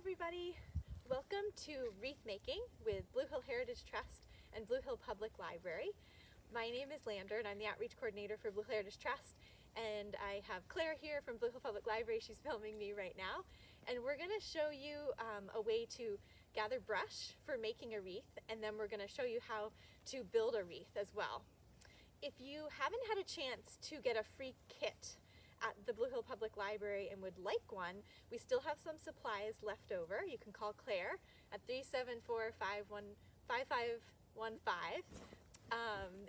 everybody. Welcome to Wreath Making with Blue Hill Heritage Trust and Blue Hill Public Library. My name is Landere and I'm the Outreach Coordinator for Blue Hill Heritage Trust, and I have Claire here from Blue Hill Public Library. She's filming me right now, and we're going to show you a way to gather brush for making a wreath, and then we're going to show you how to build a wreath as well. If you haven't had a chance to get a free kit at the Blue Hill Public Library and would like one, we still have some supplies left over. You can call Claire at 374-5515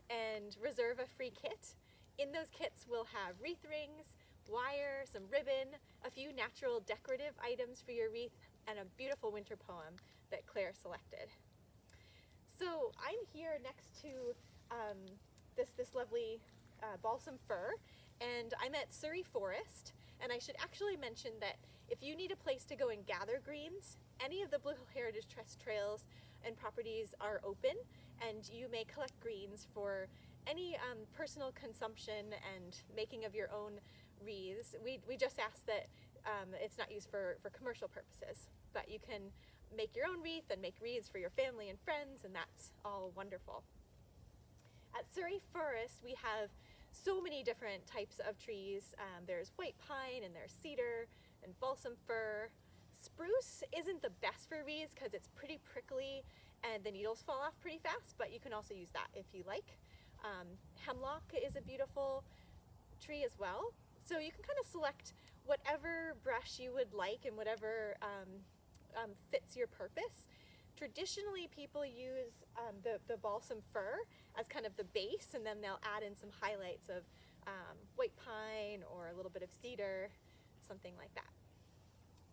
and reserve a free kit. In those kits we'll have wreath rings, wire, some ribbon, a few natural decorative items for your wreath, and a beautiful winter poem that Claire selected. So I'm here next to this lovely balsam fir, and I'm at Surry Forest, and I should actually mention that if you need a place to go and gather greens, any of the Blue Hill Heritage Trust trails and properties are open, and you may collect greens for any personal consumption and making of your own wreaths. We just ask that it's not used for commercial purposes, but you can make your own wreath and make wreaths for your family and friends, and that's all wonderful. At Surry Forest we have so many different types of trees. There's white pine and there's cedar and balsam fir. Spruce isn't the best for wreaths because it's pretty prickly and the needles fall off pretty fast, but you can also use that if you like. Hemlock is a beautiful tree as well. So you can kind of select whatever brush you would like and whatever fits your purpose. Traditionally, people use the balsam fir as kind of the base, and then they'll add in some highlights of white pine or a little bit of cedar, something like that.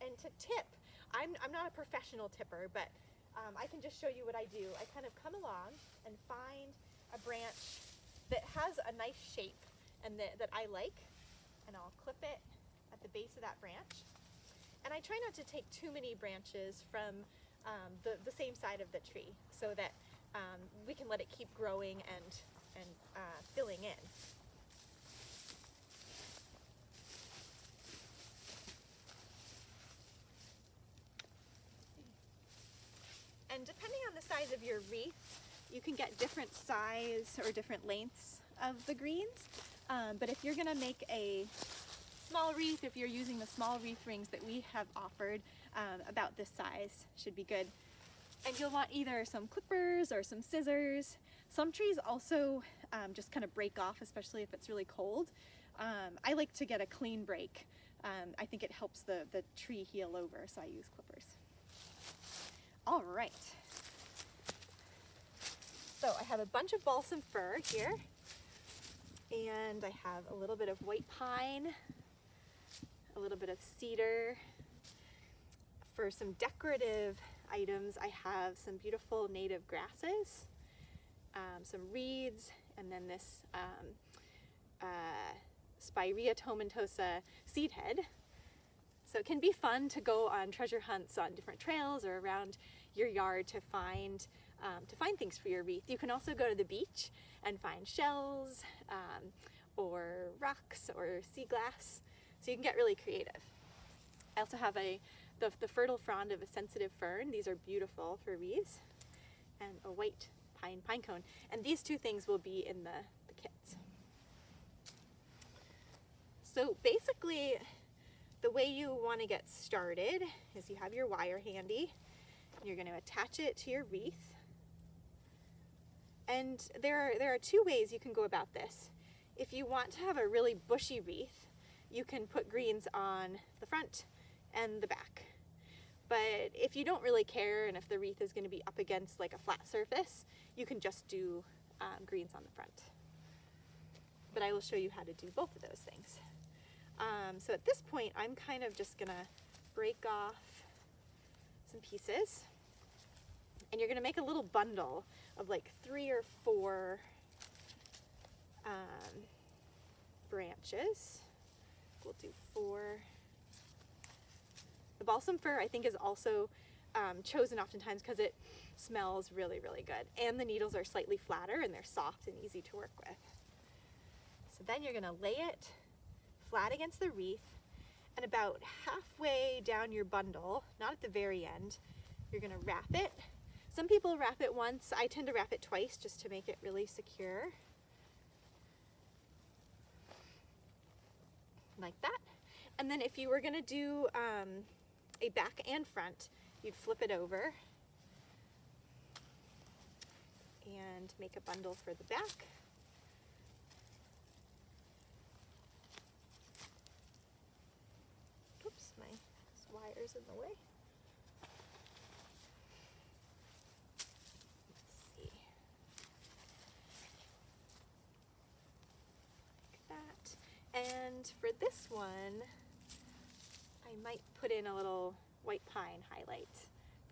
And to tip, I'm not a professional tipper, but I can just show you what I do. I kind of come along and find a branch that has a nice shape and that I like, and I'll clip it at the base of that branch. And I try not to take too many branches from the same side of the tree, so that we can let it keep growing and filling in. And depending on the size of your wreath, you can get different size or different lengths of the greens. But if you're gonna make a small wreath, if you're using the small wreath rings that we have offered, about this size should be good. And you'll want either some clippers or some scissors. Some trees also just kind of break off, especially if it's really cold. I like to get a clean break. I think it helps the tree heal over, so I use clippers. All right. So I have a bunch of balsam fir here, and I have a little bit of white pine, a little bit of cedar. For some decorative items, I have some beautiful native grasses, some reeds, and then this Spirea tomentosa seed head. So it can be fun to go on treasure hunts on different trails or around your yard to find things for your wreath. You can also go to the beach and find shells or rocks or sea glass. So you can get really creative. I also have the fertile frond of a sensitive fern. These are beautiful for wreaths, and a white pine cone. And these two things will be in the kits. So basically, the way you want to get started is you have your wire handy. You're going to attach it to your wreath. And there are two ways you can go about this. If you want to have a really bushy wreath, you can put greens on the front and the back. But if you don't really care, and if the wreath is going to be up against like a flat surface, you can just do greens on the front. But I will show you how to do both of those things. So at this point, I'm kind of just gonna break off some pieces, and you're gonna make a little bundle of like 3 or 4 branches. We'll do 4. The balsam fir, I think, is also chosen oftentimes because it smells really, really good, and the needles are slightly flatter and they're soft and easy to work with. So then you're gonna lay it flat against the wreath, And about halfway down your bundle, not at the very end, you're going to wrap it. Some people wrap it once. I tend to wrap it twice just to make it really secure. Like that. And then if you were going to do a back and front, you'd flip it over and make a bundle for the back. Oops, my wire's in the way. Let's see. Like that. And for this one, I might put in a little white pine highlight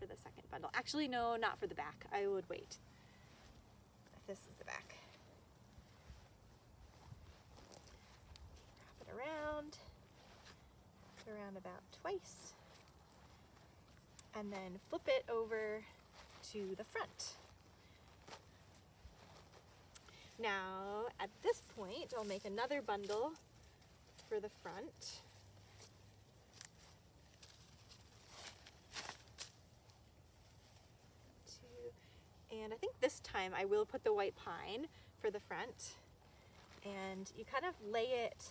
for the second bundle. Actually, no, not for the back. I would wait. This is the back. Wrap it around about twice, and then flip it over to the front. Now, at this point, I'll make another bundle for the front. And I think this time I will put the white pine for the front, and you kind of lay it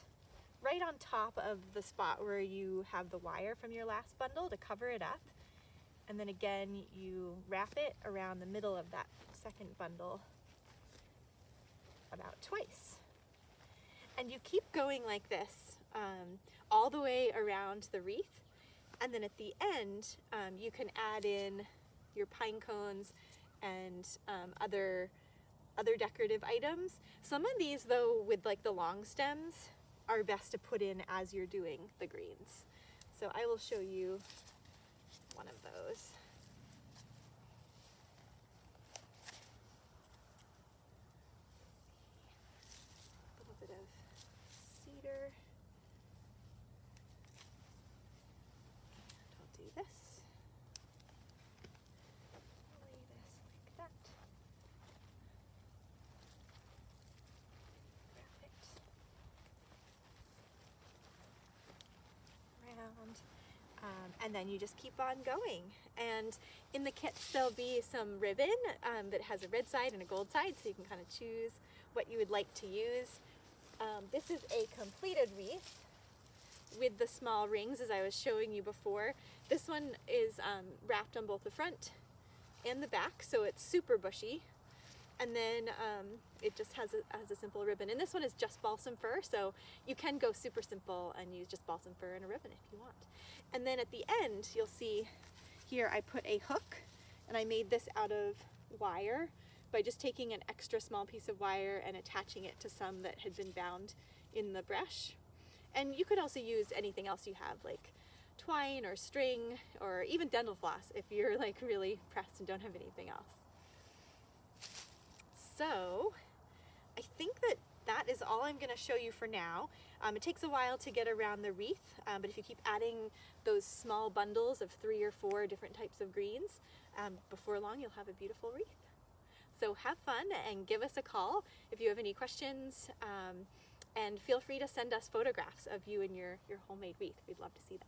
right on top of the spot where you have the wire from your last bundle to cover it up. And then again, you wrap it around the middle of that second bundle about twice. And you keep going like this all the way around the wreath. And then at the end, you can add in your pine cones and other decorative items. Some of these, though, with like the long stems, are best to put in as you're doing the greens. So I will show you one of those. A little bit of cedar. And I'll do this. Lay this like that. Wrap it around. And then you just keep on going. And in the kits there'll be some ribbon that has a red side and a gold side, so you can kind of choose what you would like to use. This is a completed wreath with the small rings, as I was showing you before. This one is wrapped on both the front and the back, so it's super bushy. And then it just has a simple ribbon. And this one is just balsam fir, so you can go super simple and use just balsam fir and a ribbon if you want. And then at the end, you'll see here I put a hook, and I made this out of wire by just taking an extra small piece of wire and attaching it to some that had been bound in the brush. And you could also use anything else you have, like twine or string or even dental floss if you're like really pressed and don't have anything else. So I think that is all I'm going to show you for now. It takes a while to get around the wreath, but if you keep adding those small bundles of 3 or 4 different types of greens, before long you'll have a beautiful wreath. So have fun and give us a call if you have any questions, and feel free to send us photographs of you and your homemade wreath. We'd love to see them.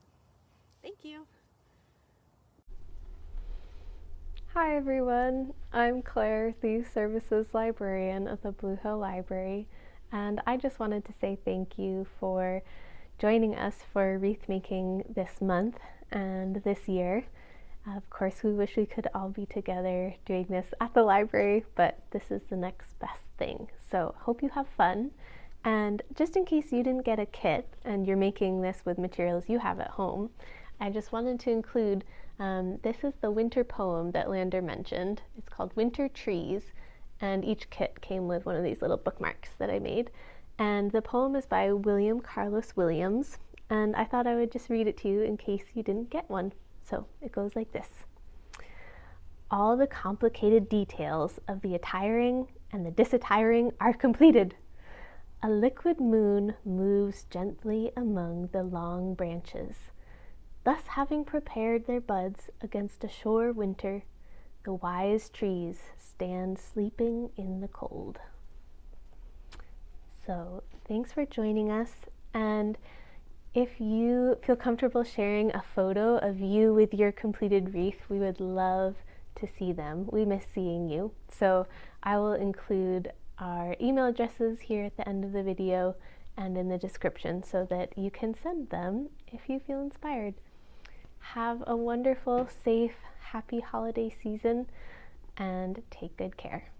Thank you. Hi everyone, I'm Claire, the Services Librarian of the Blue Hill Library, and I just wanted to say thank you for joining us for wreath making this month and this year. Of course, we wish we could all be together doing this at the library, but this is the next best thing. So hope you have fun. And just in case you didn't get a kit and you're making this with materials you have at home, I just wanted to include this is the winter poem that Landere mentioned. It's called Winter Trees, and each kit came with one of these little bookmarks that I made. And the poem is by William Carlos Williams, and I thought I would just read it to you in case you didn't get one. So it goes like this. All the complicated details of the attiring and the disattiring are completed. A liquid moon moves gently among the long branches. Thus, having prepared their buds against a sure winter, the wise trees stand sleeping in the cold. So, thanks for joining us, and If you feel comfortable sharing a photo of you with your completed wreath, we would love to see them. We miss seeing you. So I will include our email addresses here at the end of the video and in the description so that you can send them if you feel inspired. Have a wonderful, safe, happy holiday season and take good care.